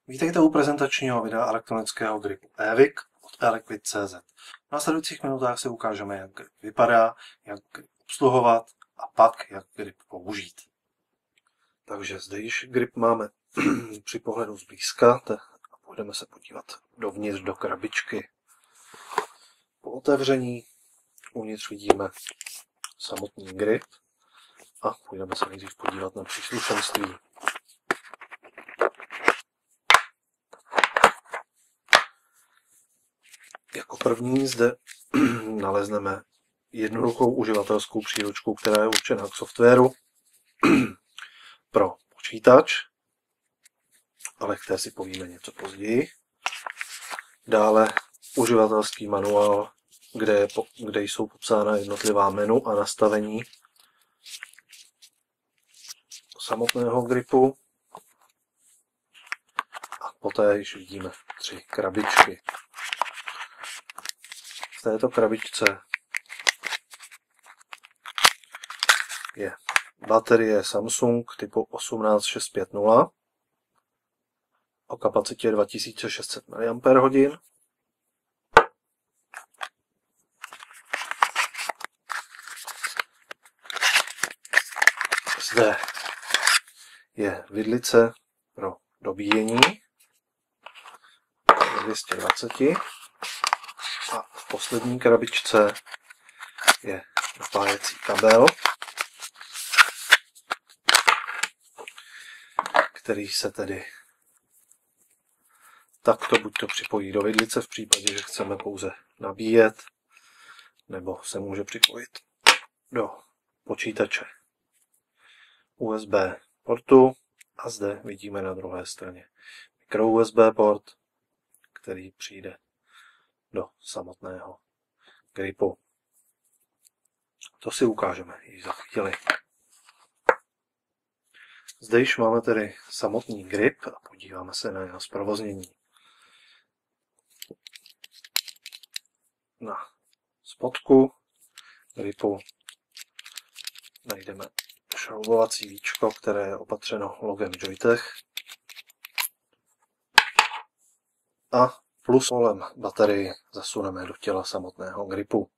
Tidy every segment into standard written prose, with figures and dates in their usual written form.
Vítejte u prezentačního videa elektronického gripu eVIC od eLiquid.cz. V následujících minutách si ukážeme, jak grip vypadá, jak grip obsluhovat a pak jak grip použít. Takže zde již grip máme při pohledu zblízka a půjdeme se podívat dovnitř do krabičky. Po otevření uvnitř vidíme samotný grip a půjdeme se nejdřív podívat na příslušenství. Jako první zde nalezneme jednoduchou uživatelskou příručku, která je určená k softwaru pro počítač, ale k té si povíme něco později. Dále uživatelský manuál, kde jsou popsána jednotlivá menu a nastavení samotného gripu. A poté již vidíme 3 krabičky. V této krabičce je baterie Samsung typu 18650 o kapacitě 2600 mAh. Zde je vidlice pro dobíjení 220 a v poslední krabičce je napájecí kabel, který se tedy takto buď to připojí do vidlice v případě, že chceme pouze nabíjet, nebo se může připojit do počítače USB portu a zde vidíme na druhé straně micro USB port, který přijde do samotného gripu. To si ukážeme již za chvíli. Zde již máme tedy samotný grip a podíváme se na jeho zprovoznění. Na spodku gripu najdeme šroubovací víčko, které je opatřeno logem Joytech a plus kolem baterii zasuneme do těla samotného gripu.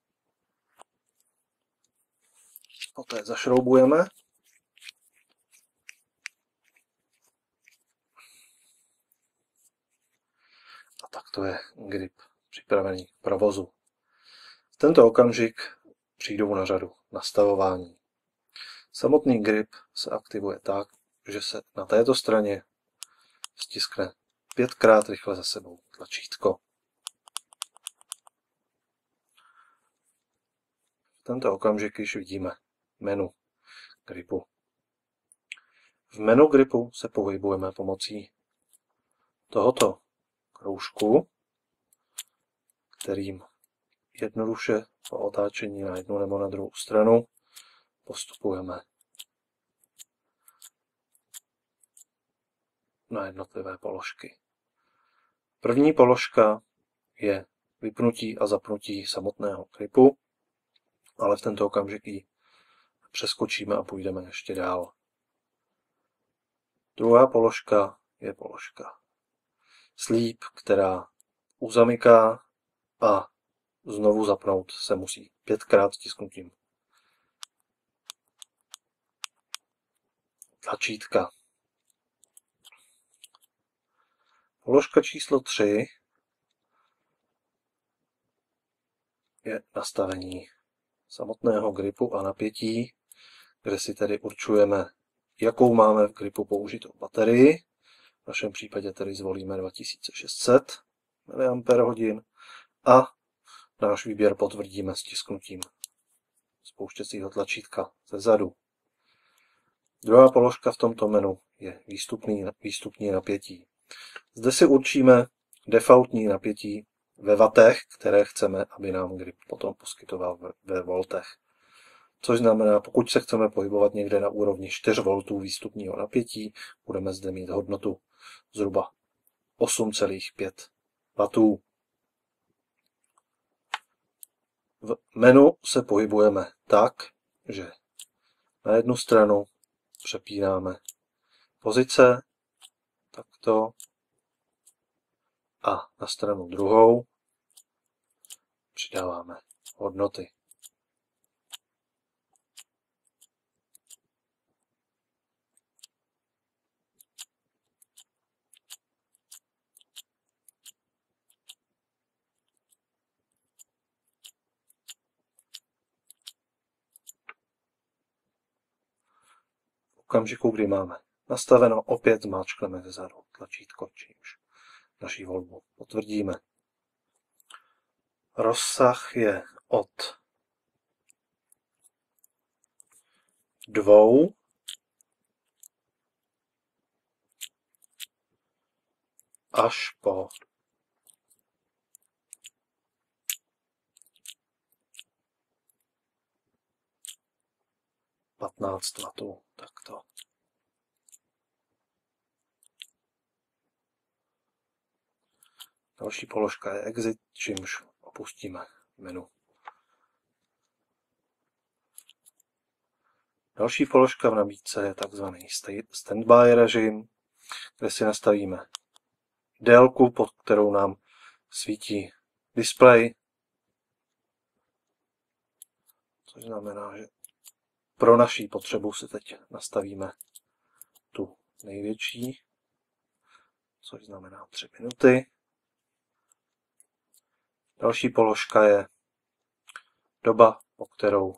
Poté zašroubujeme a takto je grip připravený k provozu. V tento okamžik přijdou na řadu nastavování. Samotný grip se aktivuje tak, že se na této straně stiskne 5krát rychle za sebou tlačítko. V tento okamžik již vidíme menu gripu. V menu gripu se pohybujeme pomocí tohoto kroužku, kterým jednoduše po otáčení na jednu nebo na druhou stranu postupujeme na jednotlivé položky. První položka je vypnutí a zapnutí samotného gripu, ale v tento okamžik ji přeskočíme a půjdeme ještě dál. Druhá položka je položka sleep, která uzamyká a znovu zapnout se musí 5krát stisknutím tlačítka. Položka číslo 3 je nastavení samotného gripu a napětí, kde si tedy určujeme, jakou máme v gripu použitou baterii. V našem případě tedy zvolíme 2600 mAh a náš výběr potvrdíme stisknutím spouštěcího tlačítka zezadu. Druhá položka v tomto menu je výstupní napětí. Zde si určíme defaultní napětí ve wattech, které chceme, aby nám grip potom poskytoval ve voltech. Což znamená, pokud se chceme pohybovat někde na úrovni 4 V výstupního napětí, budeme zde mít hodnotu zhruba 8,5 W. V menu se pohybujeme tak, že na jednu stranu přepínáme pozice, takto, a na stranu druhou přidáváme hodnoty. V okamžiku, kdy máme nastaveno, opět zmáčkneme zezadu tlačítko, čímž naší volbu potvrdíme. Rozsah je od 2 až po 15 W. Takto. Další položka je Exit, čímž opustíme menu. Další položka v nabídce je takzvaný standby režim, kde si nastavíme délku, pod kterou nám svítí displej, což znamená, že pro naší potřebu si teď nastavíme tu největší, což znamená 3 minuty. Další položka je doba, po kterou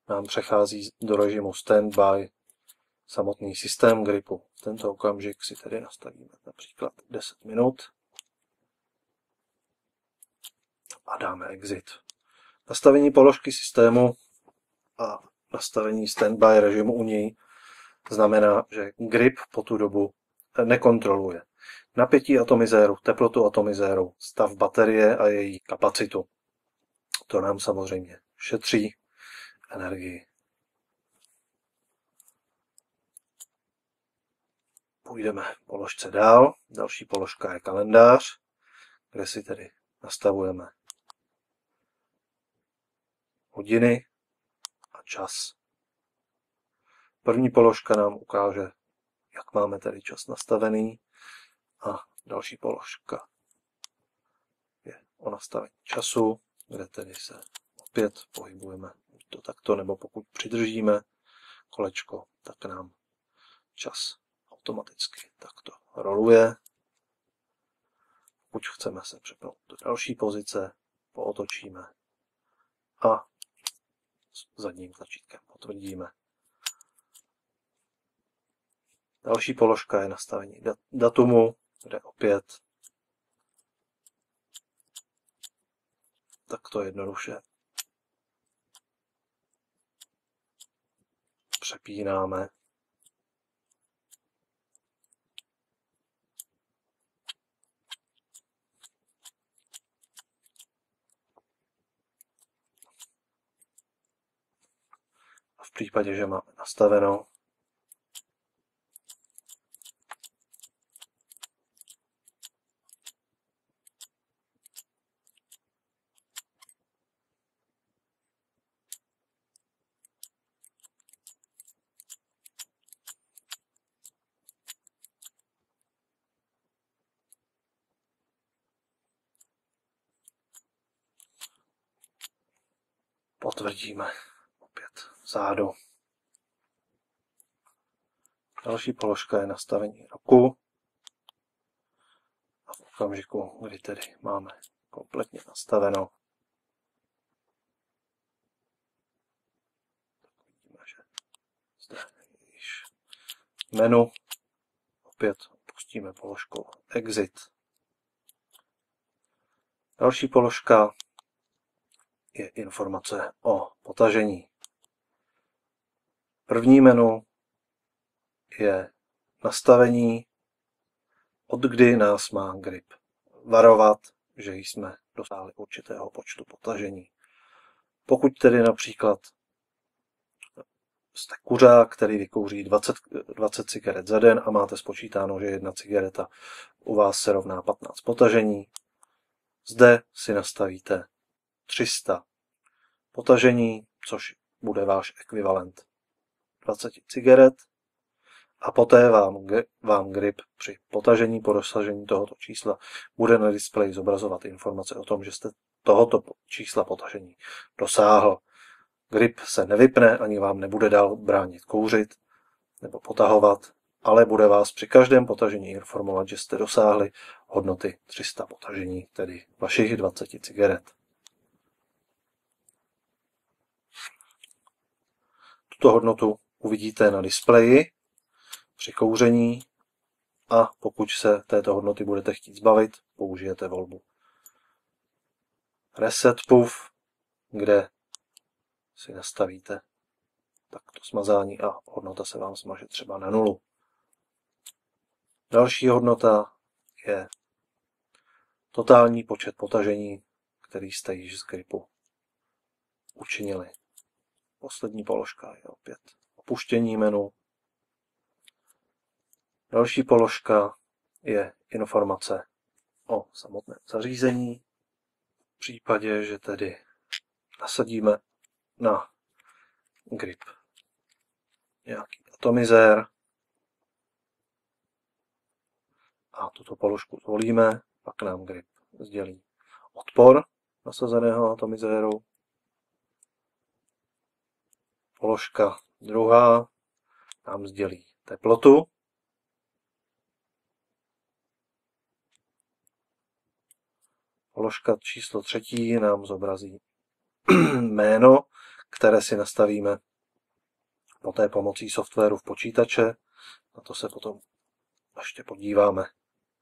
nám přechází do režimu standby samotný systém gripu. V tento okamžik si tedy nastavíme například 10 minut a dáme Exit. Nastavení položky systému a nastavení standby režimu u něj znamená, že grip po tu dobu nekontroluje napětí atomizéru, teplotu atomizéru, stav baterie a její kapacitu. To nám samozřejmě šetří energii. Půjdeme v položce dál. Další položka je kalendář, kde si tedy nastavujeme hodiny a čas. První položka nám ukáže, jak máme tedy čas nastavený, a další položka je o nastavení času, kde tedy se opět pohybujeme buď to takto, nebo pokud přidržíme kolečko, tak nám čas automaticky takto roluje. Pokud chceme se přepnout do další pozice, pootočíme a s zadním tlačítkem potvrdíme. Další položka je nastavení datumu, kde opět takto jednoduše přepínáme. A v případě, že máme nastaveno, potvrdíme opět vzadu. Další položka je nastavení roku. A v okamžiku, kdy tedy máme kompletně nastaveno, vidíme, že zde již menu, opět opustíme položkou Exit. Další položka je informace o potažení. První menu je nastavení, od kdy nás má grip varovat, že jsme dosáhli určitého počtu potažení. Pokud tedy například jste kuřák, který vykouří 20 cigaret za den a máte spočítáno, že jedna cigareta u vás se rovná 15 potažení, zde si nastavíte 300 potažení, což bude váš ekvivalent 20 cigaret, a poté vám grip při potažení po dosažení tohoto čísla bude na displeji zobrazovat informace o tom, že jste tohoto čísla potažení dosáhl. Grip se nevypne, ani vám nebude dál bránit kouřit nebo potahovat, ale bude vás při každém potažení informovat, že jste dosáhli hodnoty 300 potažení, tedy vašich 20 cigaret. Tuto hodnotu uvidíte na displeji při kouření a pokud se této hodnoty budete chtít zbavit, použijete volbu Reset Puff, kde si nastavíte takto smazání a hodnota se vám smaže třeba na 0. Další hodnota je totální počet potažení, který jste již z gripu učinili. Poslední položka je opět opuštění menu. Další položka je informace o samotném zařízení. V případě, že tedy nasadíme na grip nějaký atomizér a tuto položku zvolíme, pak nám grip sdělí odpor nasazeného atomizéru. Položka druhá nám sdělí teplotu. Položka číslo 3 nám zobrazí jméno, které si nastavíme poté pomocí softwaru v počítače. Na to se potom ještě podíváme.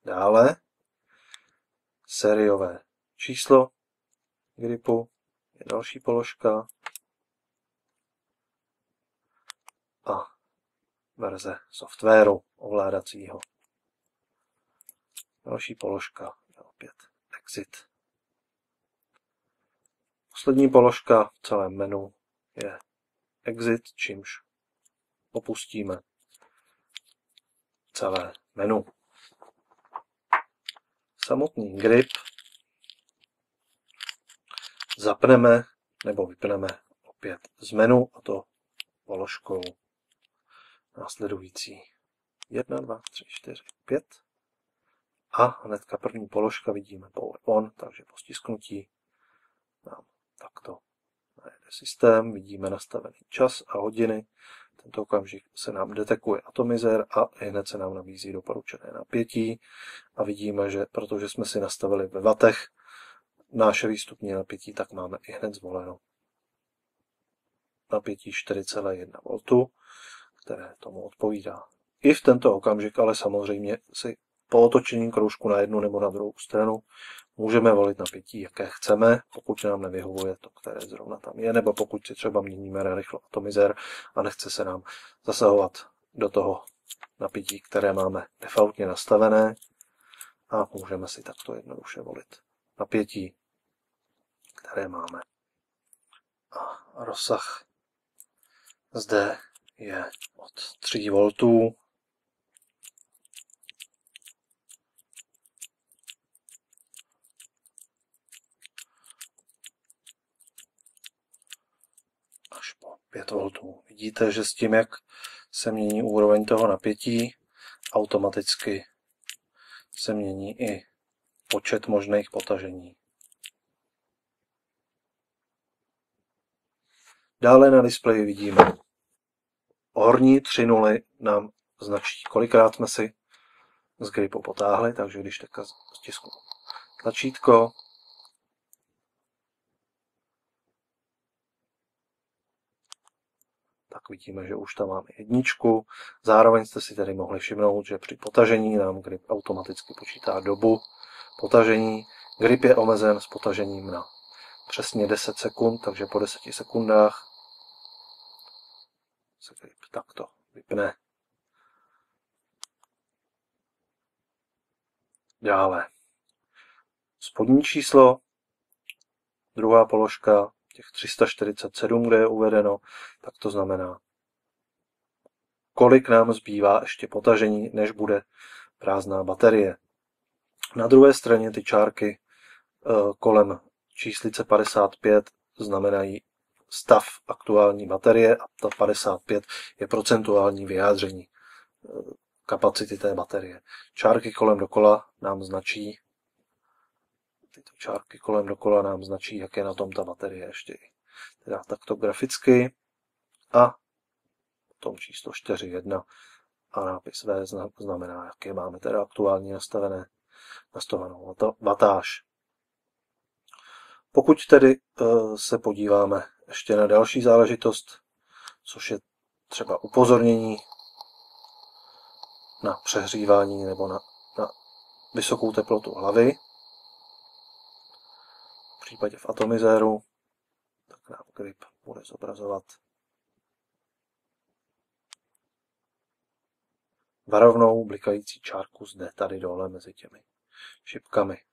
Dále sériové číslo gripu je další položka a verze softwaru ovládacího. Další položka je opět Exit. Poslední položka v celém menu je Exit, čímž opustíme celé menu. Samotný grip zapneme nebo vypneme opět z menu, a to položkou následující 1, 2, 3, 4, 5. A hnedka první položka vidíme Power On, takže po stisknutí nám takto najede systém, vidíme nastavený čas a hodiny. V tento okamžik se nám detekuje atomizér a hned se nám nabízí doporučené napětí. A vidíme, že protože jsme si nastavili ve wattech naše výstupní napětí, tak máme i hned zvoleno napětí 4,1 V, které tomu odpovídá. I v tento okamžik, ale samozřejmě si po otočení kroužku na jednu nebo na druhou stranu můžeme volit napětí, jaké chceme, pokud nám nevyhovuje to, které zrovna tam je, nebo pokud si třeba měníme rychle atomizér a nechce se nám zasahovat do toho napětí, které máme defaultně nastavené, a můžeme si takto jednoduše volit napětí, které máme. A rozsah zde je od 3 V. Až po 5 V. Vidíte, že s tím, jak se mění úroveň toho napětí, automaticky se mění i počet možných potažení. Dále na displeji vidíme horní 3 nuly nám značí, kolikrát jsme si z gripu potáhli, takže když teďka stisknu tlačítko, tak vidíme, že už tam máme jedničku. Zároveň jste si tady mohli všimnout, že při potažení nám grip automaticky počítá dobu potažení. Grip je omezen s potažením na přesně 10 sekund, takže po 10 sekundách se grip takto vypne. Dále spodní číslo, druhá položka, těch 347, kde je uvedeno, tak to znamená, kolik nám zbývá ještě potažení, než bude prázdná baterie. Na druhé straně ty čárky kolem číslice 55 znamenají stav aktuální baterie a ta 55 je procentuální vyjádření kapacity té baterie. Čárky kolem dokola nám značí, jak je na tom ta baterie ještě teda takto graficky, a potom číslo 4.1 a nápis V znamená, jaké máme teda aktuálně nastavenou watáž. Pokud tedy se podíváme ještě na další záležitost, což je třeba upozornění na přehřívání nebo na vysokou teplotu hlavy, v případě v atomizéru, tak nám grip bude zobrazovat varovnou blikající čárku zde tady dole mezi těmi šipkami.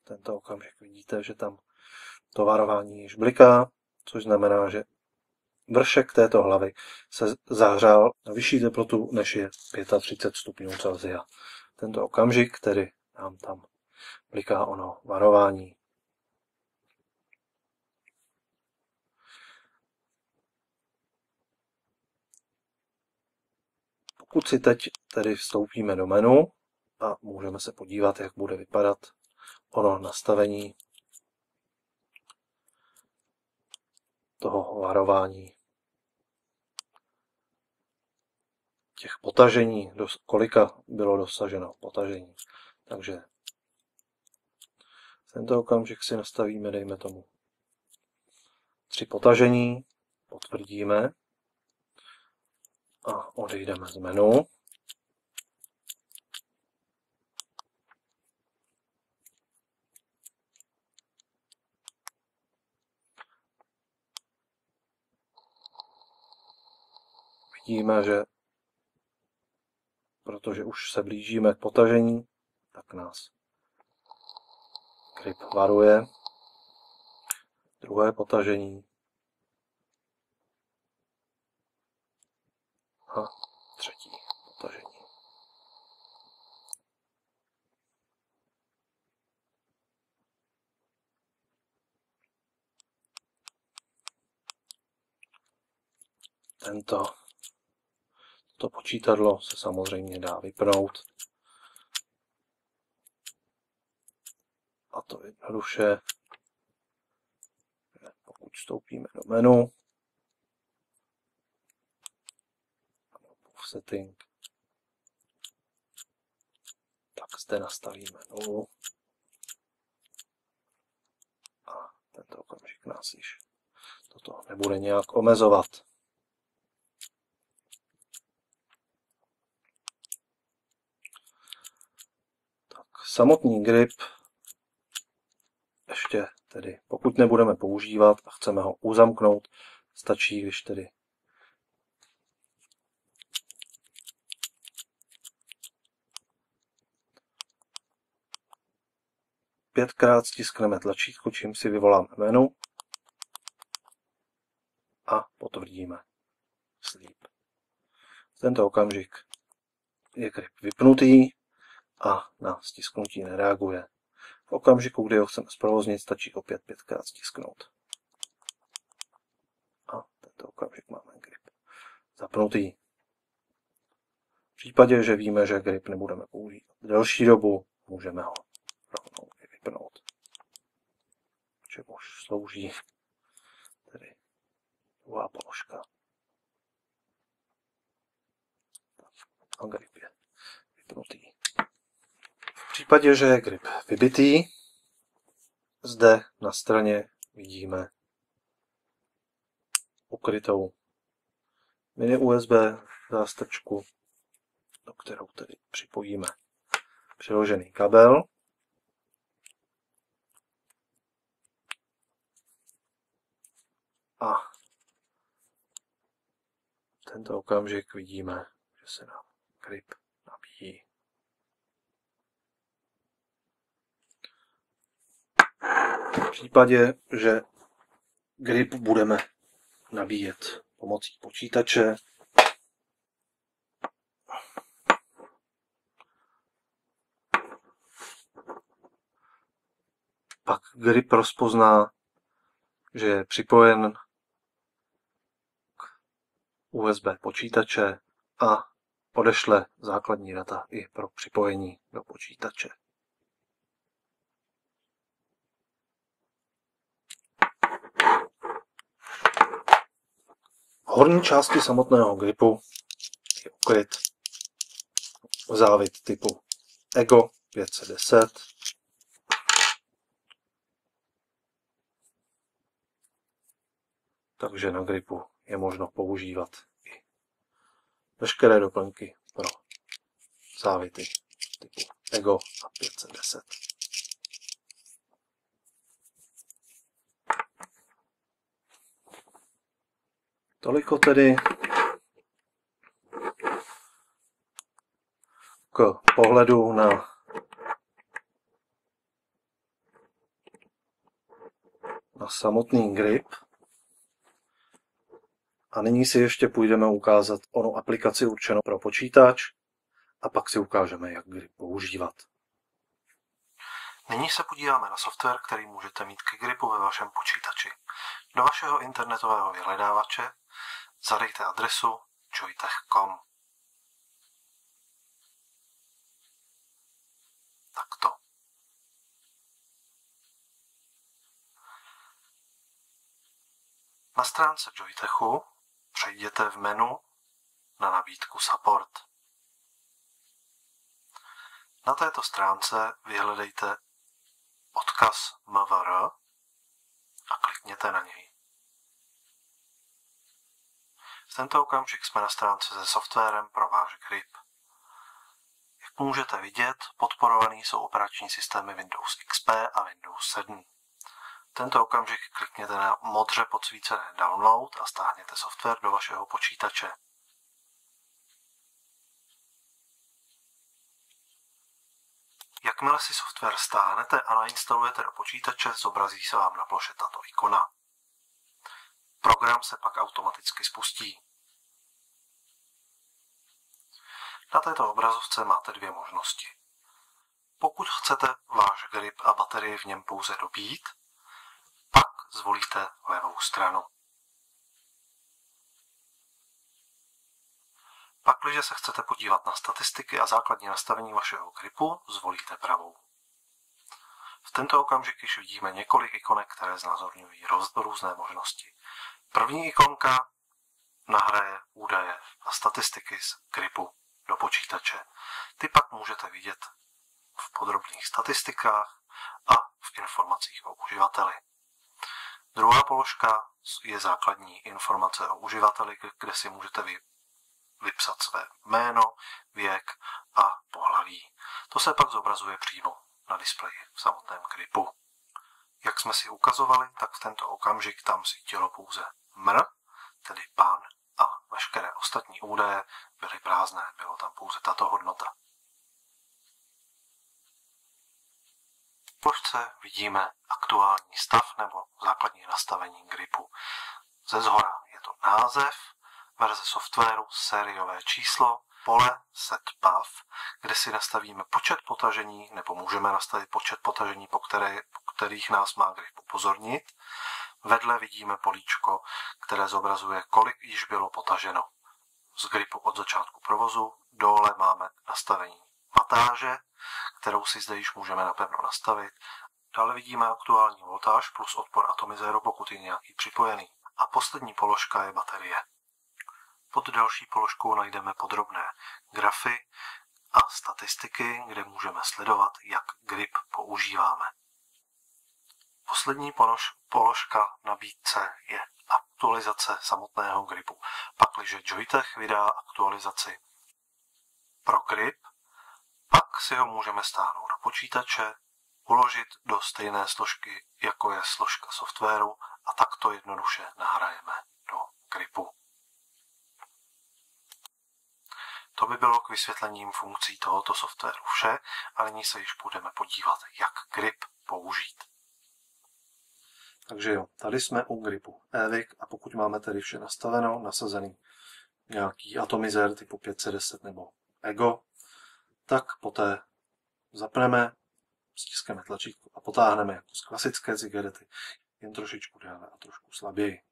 V tento okamžik vidíte, že tam to varování již bliká, což znamená, že vršek této hlavy se zahřál na vyšší teplotu, než je 35 stupňů Celsia. Tento okamžik tedy nám tam bliká ono varování. Pokud si teď tedy vstoupíme do menu a můžeme se podívat, jak bude vypadat ono nastavení toho varování, těch potažení, kolika bylo dosaženo potažení. Takže v tento okamžik si nastavíme, dejme tomu 3 potažení, potvrdíme a odejdeme z menu. Vidíme, že protože už se blížíme k potažení, tak nás grip varuje. Druhé potažení a třetí potažení. To počítadlo se samozřejmě dá vypnout. A to jednoduše, pokud vstoupíme do menu, setting, tak zde nastavíme 0 a tento okamžik nás již toto nebude nějak omezovat. Samotný grip ještě tedy, pokud nebudeme používat a chceme ho uzamknout, stačí, když tedy pětkrát stiskneme tlačítko, čím si vyvoláme menu a potvrdíme sleep. V tento okamžik je grip vypnutý a na stisknutí nereaguje. V okamžiku, kdy ho chceme zprovoznit, stačí opět 5krát stisknout. A tento okamžik máme grip zapnutý. V případě, že víme, že grip nebudeme používat delší dobu, můžeme ho rovnou i vypnout. Čemuž slouží tedy druhá položka. A grip je vypnutý. V případě, že je grip vybitý, zde na straně vidíme ukrytou mini USB zástrčku, do kterou tedy připojíme přiložený kabel. A tento okamžik vidíme, že se nám grip nabíjí. V případě, že grip budeme nabíjet pomocí počítače, pak grip rozpozná, že je připojen k USB počítače a odešle základní data i pro připojení do počítače. V horní části samotného gripu je ukryt závit typu EGO 510. Takže na gripu je možno používat i veškeré doplňky pro závity typu EGO a 510. Toliko tedy k pohledu na samotný grip. A nyní si ještě půjdeme ukázat onu aplikaci určenou pro počítač a pak si ukážeme, jak grip používat. Nyní se podíváme na software, který můžete mít ke gripu ve vašem počítači. Do vašeho internetového vyhledávače zadejte adresu joytech.com. Takto. Na stránce Joytechu přejděte v menu na nabídku Support. Na této stránce vyhledejte odkaz MVR a klikněte na něj. V tento okamžik jsme na stránce se softwarem pro váš grip. Jak můžete vidět, podporovaný jsou operační systémy Windows XP a Windows 7. V tento okamžik klikněte na modře podsvícené Download a stáhněte software do vašeho počítače. Jakmile si software stáhnete a nainstalujete do počítače, zobrazí se vám na ploše tato ikona. Program se pak automaticky spustí. Na této obrazovce máte dvě možnosti. Pokud chcete váš grip a baterii v něm pouze dobít, pak zvolíte levou stranu. Pakliže se chcete podívat na statistiky a základní nastavení vašeho gripu, zvolíte pravou. V tento okamžik již vidíme několik ikonek, které znázorňují různé možnosti. První ikonka nahraje údaje a statistiky z gripu do počítače. Ty pak můžete vidět v podrobných statistikách a v informacích o uživateli. Druhá položka je základní informace o uživateli, kde si můžete vypsat své jméno, věk a pohlaví. To se pak zobrazuje přímo na displeji v samotném gripu. Jak jsme si ukazovali, tak v tento okamžik tam svítilo pouze MR, tedy pán, a veškeré ostatní údaje byly prázdné, bylo tam pouze tato hodnota. V plošce vidíme aktuální stav nebo základní nastavení gripu. Ze zhora je to název, verze softwaru, sériové číslo, pole setPath, kde si nastavíme počet potažení, nebo můžeme nastavit počet potažení, po kterých nás má grip upozornit. Vedle vidíme políčko, které zobrazuje, kolik již bylo potaženo z gripu od začátku provozu. Dole máme nastavení watáže, kterou si zde již můžeme napevno nastavit. Dále vidíme aktuální voltáž plus odpor atomizéru, pokud je nějaký připojený. A poslední položka je baterie. Pod další položkou najdeme podrobné grafy a statistiky, kde můžeme sledovat, jak grip používáme. Poslední položka v nabídce je aktualizace samotného gripu. Pakliže Joytech vydá aktualizaci pro grip, pak si ho můžeme stáhnout do počítače, uložit do stejné složky, jako je složka softwaru, a takto jednoduše nahrajeme do gripu. by bylo k vysvětlením funkcí tohoto softwaru vše a nyní se již budeme podívat, jak grip použít. Takže jo, tady jsme u gripu EVIC a pokud máme tedy vše nastaveno, nasazený nějaký atomizer typu 510 nebo EGO, tak poté zapneme, stiskneme tlačítko a potáhneme jako z klasické cigarety, jen trošičku déle a trošku slaběji.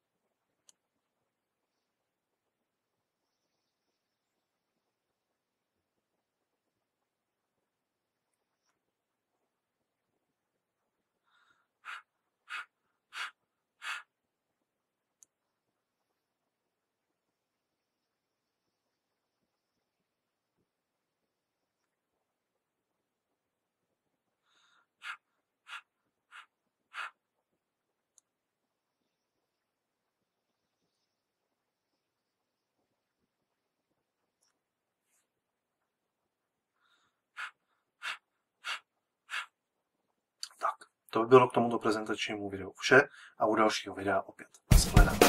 To by bylo k tomuto prezentačnímu videu vše a u dalšího videa opět. Nashledanou.